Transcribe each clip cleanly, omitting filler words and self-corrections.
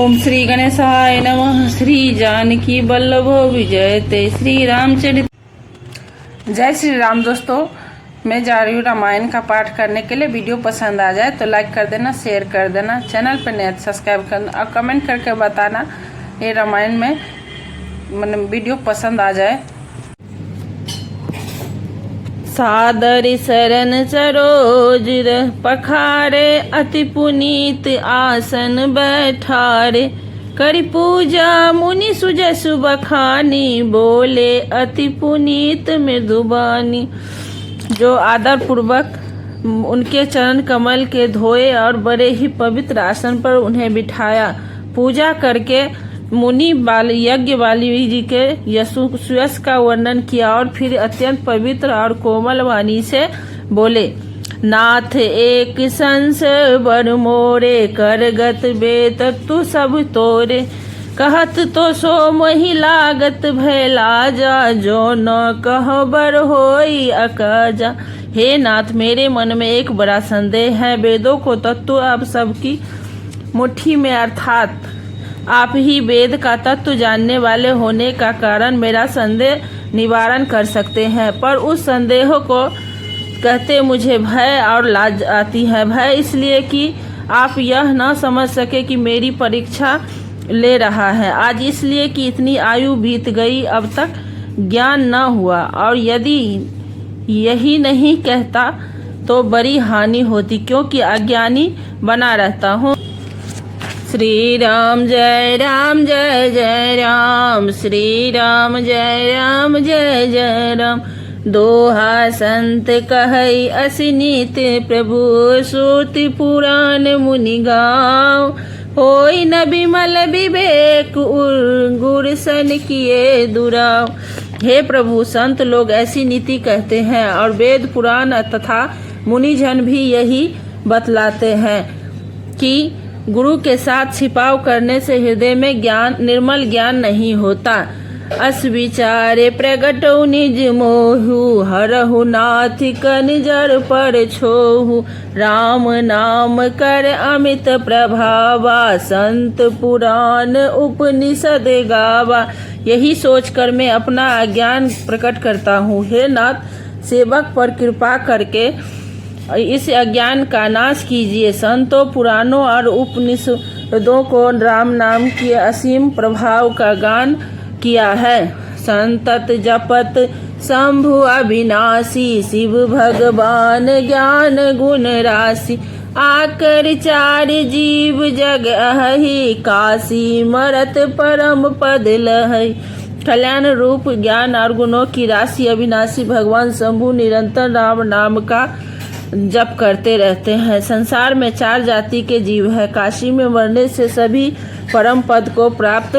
ओम श्री गणेशाय नमः। श्री जानकी वल्लभो विजयते। श्री रामचरित। जय श्री राम। दोस्तों, मैं जा रही हूँ रामायण का पाठ करने के लिए। वीडियो पसंद आ जाए तो लाइक कर देना, शेयर कर देना, चैनल पर नए सब्सक्राइब करना और कमेंट करके बताना ये रामायण में मतलब वीडियो पसंद आ जाए। सादर शरण सरोज पखारे, अति पुनीत आसन बैठारे। करि पूजा मुनि सुजसु बखानी, बोले अति पुनीत मृदुबानी। जो आदर पूर्वक उनके चरण कमल के धोए और बड़े ही पवित्र आसन पर उन्हें बिठाया। पूजा करके मुनि यज्ञ वाली जी के यश का वर्णन किया और फिर अत्यंत पवित्र और कोमल वाणी से बोले, नाथ एक संस बर मोरे, करगत बेत तु सब तोरे। कहत तो सो मही लागत भैला जा, जो न कह बर होई अकाजा। हे नाथ, मेरे मन में एक बड़ा संदेह है। वेदों को तत्व आप सबकी मुट्ठी में, अर्थात आप ही वेद का तत्व जानने वाले होने का कारण मेरा संदेह निवारण कर सकते हैं, पर उस संदेह को कहते मुझे भय और लाज आती है। भय इसलिए कि आप यह न समझ सके कि मेरी परीक्षा ले रहा है। आज इसलिए कि इतनी आयु बीत गई, अब तक ज्ञान न हुआ, और यदि यही नहीं कहता तो बड़ी हानि होती, क्योंकि अज्ञानी बना रहता हूँ। श्री राम जय राम जय जय राम। श्री राम जय राम जय जय राम। दोहा संत कहई असिनीत, प्रभु श्रुति पुराण मुनि गाँव। होई न बिमल विवेक, गुरसन किए दुराव। हे प्रभु, संत लोग ऐसी नीति कहते हैं और वेद पुराण तथा मुनिजन भी यही बतलाते हैं कि गुरु के साथ छिपाव करने से हृदय में निर्मल ज्ञान नहीं होता। अस विचारे प्रगटौ निज मोहु, हरहु नाथ कनिजर पर छोहु। राम नाम कर अमित प्रभावा, संत पुराण उपनिषद गावा। यही सोचकर मैं अपना अज्ञान प्रकट करता हूँ। हे नाथ, सेवक पर कृपा करके इस अज्ञान का नाश कीजिए। संतों, पुराणों और उपनिषदों को राम नाम के असीम प्रभाव का गान किया है। संतत जपत शंभु अविनाशी, शिव भगवान ज्ञान गुण राशि। आकर चार जीव जग अहि, काशी मरत परम पद लहै। कल्याण रूप ज्ञान और गुणों की राशि अविनाशी भगवान शंभु निरंतर राम नाम का जप करते रहते हैं। संसार में चार जाति के जीव है। काशी में मरने से सभी परम पद को प्राप्त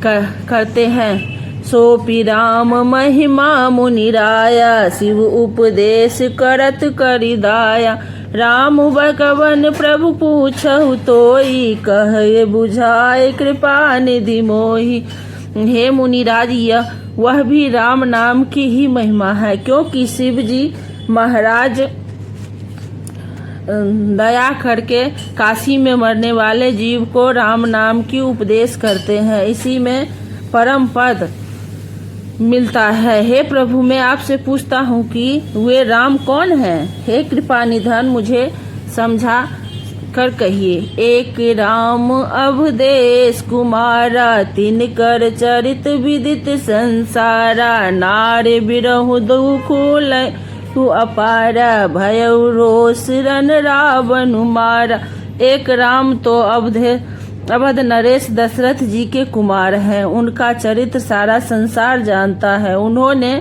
करते हैं। सोपी राम महिमा मुनिराया, शिव उपदेश करत करि दाया। राम भगवन प्रभु पूछहु तोई, कहे बुझाए कृपा निधि मोहि। हे मुनिराज, वह भी राम नाम की ही महिमा है, क्योंकि शिव जी महाराज दया करके काशी में मरने वाले जीव को राम नाम की उपदेश करते हैं। इसी में परम पद मिलता है। हे प्रभु, मैं आपसे पूछता हूँ कि वे राम कौन हैं? हे कृपा निधान, मुझे समझा कर कहिए। एक राम अवधेश कुमारा, तिनकर चरित विदित संसारा। नारे बिरहु दुख तू अपारा, भयउ रोष रन रावण मारा। एक राम तो अवध नरेश दशरथ जी के कुमार हैं। उनका चरित्र सारा संसार जानता है। उन्होंने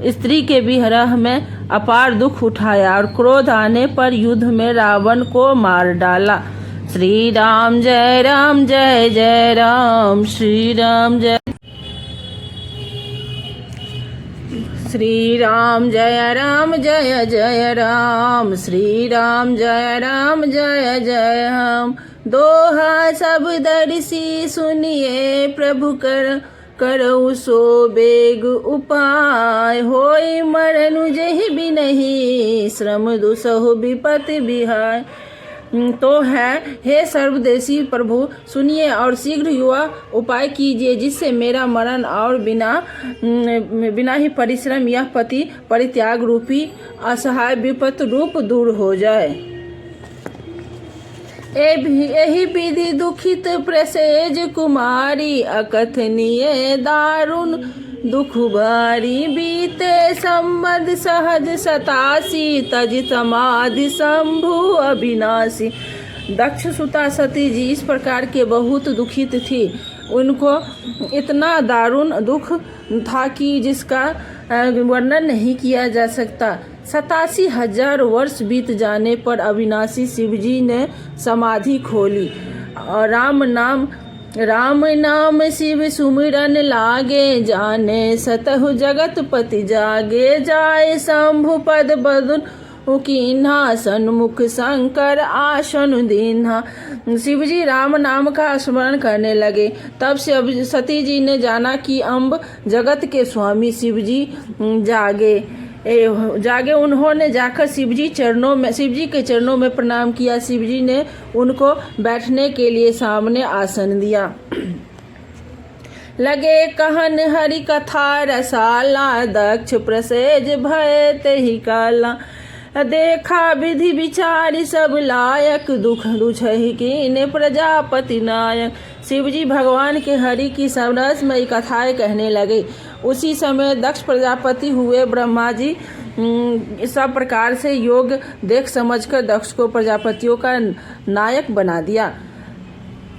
स्त्री के विरह में अपार दुख उठाया और क्रोध आने पर युद्ध में रावण को मार डाला। श्री राम जय राम जय जय राम। श्री राम जय श्री राम जय राम जय जय राम। श्री राम जय राम जय जय राम। दोहा सब दर्शी सुनिए, प्रभु करऊ सो बेग उपाय। होई मरनु जहि बिनहि, श्रम दुसहु विपत बिहाय। तो है, हे सर्वदेशी प्रभु, सुनिए और शीघ्र युवा उपाय कीजिए जिससे मेरा मरण और बिना ही परिश्रम यह पति परित्याग रूपी असहाय विपत्त रूप दूर हो जाए। यही विधि दुखित प्रसेज कुमारी, अकथनीय दारुण दुख भारी, बीते संबंध सहज 87 तज समाधि शंभु अविनाशी। दक्ष सुता सती जी इस प्रकार के बहुत दुखित थी। उनको इतना दारुण दुख था कि जिसका वर्णन नहीं किया जा सकता। 87,000 वर्ष बीत जाने पर अविनाशी शिवजी ने समाधि खोली और राम नाम शिव सुमिरन लागे, जाने सतहु जगत पति जागे, जाए शंभु पद बदन कीन्हा, सन्मुख शंकर आसन दीन्हा। शिवजी राम नाम का स्मरण करने लगे। तब से सती जी ने जाना कि अम्ब जगत के स्वामी शिवजी जागे। उन्होंने जाकर शिवजी के चरणों में प्रणाम किया। शिवजी ने उनको बैठने के लिए सामने आसन दिया। लगे कहन हरि कथा रसाला, दक्ष प्रसेज भय तेहि काला, देखा विधि विचारी सब लायक, दुख दुछहि कीन्हे प्रजापति नायक। शिवजी भगवान के हरि की समरसमयी कथाएं कहने लगे। उसी समय दक्ष प्रजापति हुए। ब्रह्मा जी सब प्रकार से योग देख समझकर दक्ष को प्रजापतियों का नायक बना दिया।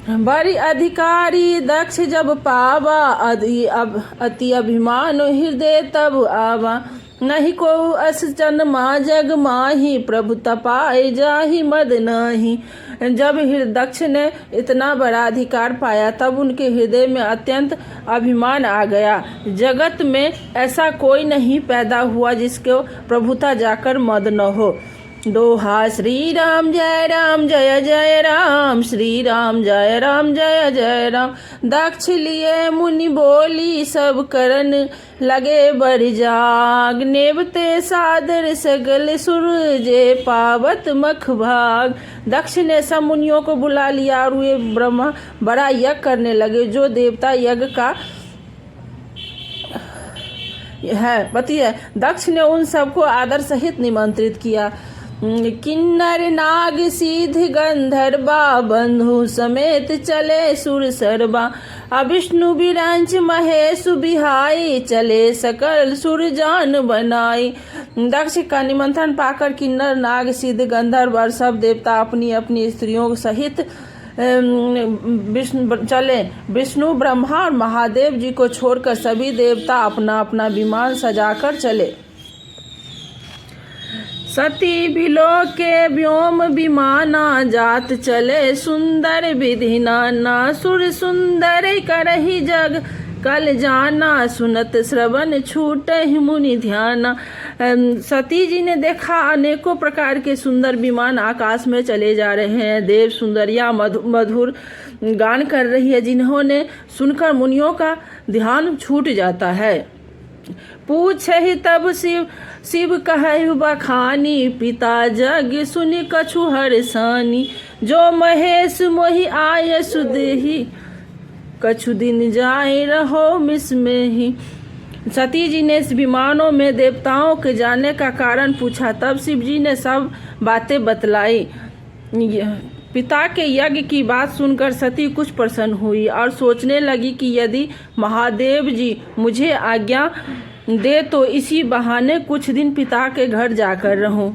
बड़ी अधिकारी दक्ष जब पावा, अति अभिमान हृदय तब आवा, नहीं को अस जन्मा जग माही, प्रभु तपाए जाहि मद नाही। जब दक्ष ने इतना बड़ा अधिकार पाया तब उनके हृदय में अत्यंत अभिमान आ गया। जगत में ऐसा कोई नहीं पैदा हुआ जिसको प्रभुता जाकर मद न हो। दोहा श्री राम जय जय राम, श्री राम जय जय राम। दक्ष लिए मुनि बोली सब करन, लगे बर जाग, नेवते सादर सगल सूरजे पावत मख भाग। दक्ष ने सब मुनियों को बुला लिया और वे ब्रह्मा बड़ा यज्ञ करने लगे जो देवता यज्ञ का पति है। दक्ष ने उन सबको आदर सहित निमंत्रित किया। किन्नर नाग सिद्ध गंधर्वा, बंधु समेत चले सुर सरबा, विष्णु बिरंच महेश बिहाई, चले सकल सुर जान बनाई। दक्ष का निमंत्रण पाकर किन्नर नाग सिद्ध गंधर्व और सब देवता अपनी अपनी स्त्रियों सहित चले। विष्णु ब्रह्मा और महादेव जी को छोड़कर सभी देवता अपना अपना विमान सजाकर चले। सती बिलो के व्योम विमाना, जात चले सुंदर विधि नाना, सुर सुंदर करहि जग कल जाना, सुनत श्रवण छूटे मुनि ध्याना। सती जी ने देखा अनेकों प्रकार के सुंदर विमान आकाश में चले जा रहे हैं। देव सुंदरिया मधुर गान कर रही है जिन्होंने सुनकर मुनियों का ध्यान छूट जाता है। पूछहि तब शिव कहु बखानी, पिता जग सुनि कछु हरसानी, जो महेश मोहि आय सुदेहि, कछु दिन जाए रहो मिस में ही। सती जी ने इस विमानों में देवताओं के जाने का कारण पूछा। तब शिव जी ने सब बातें बतलाई। पिता के यज्ञ की बात सुनकर सती कुछ प्रसन्न हुई और सोचने लगी कि यदि महादेव जी मुझे आज्ञा दे तो इसी बहाने कुछ दिन पिता के घर जाकर रहूं।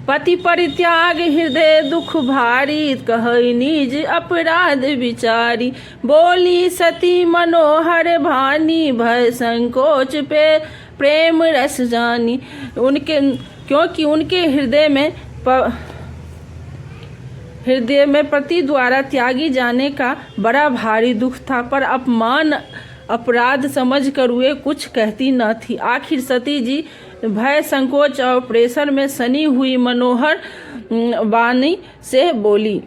पति परित्याग हृदय दुख भारी, कहई निज अपराध विचारी, बोली सती मनोहर भानी, भय संकोच पे प्रेम रस जानी। क्योंकि उनके हृदय में पति द्वारा त्यागी जाने का बड़ा भारी दुख था, पर अपराध समझकर वे कुछ कहती न थी। आखिर सती जी भय संकोच और प्रेषण में सनी हुई मनोहर वाणी से बोली।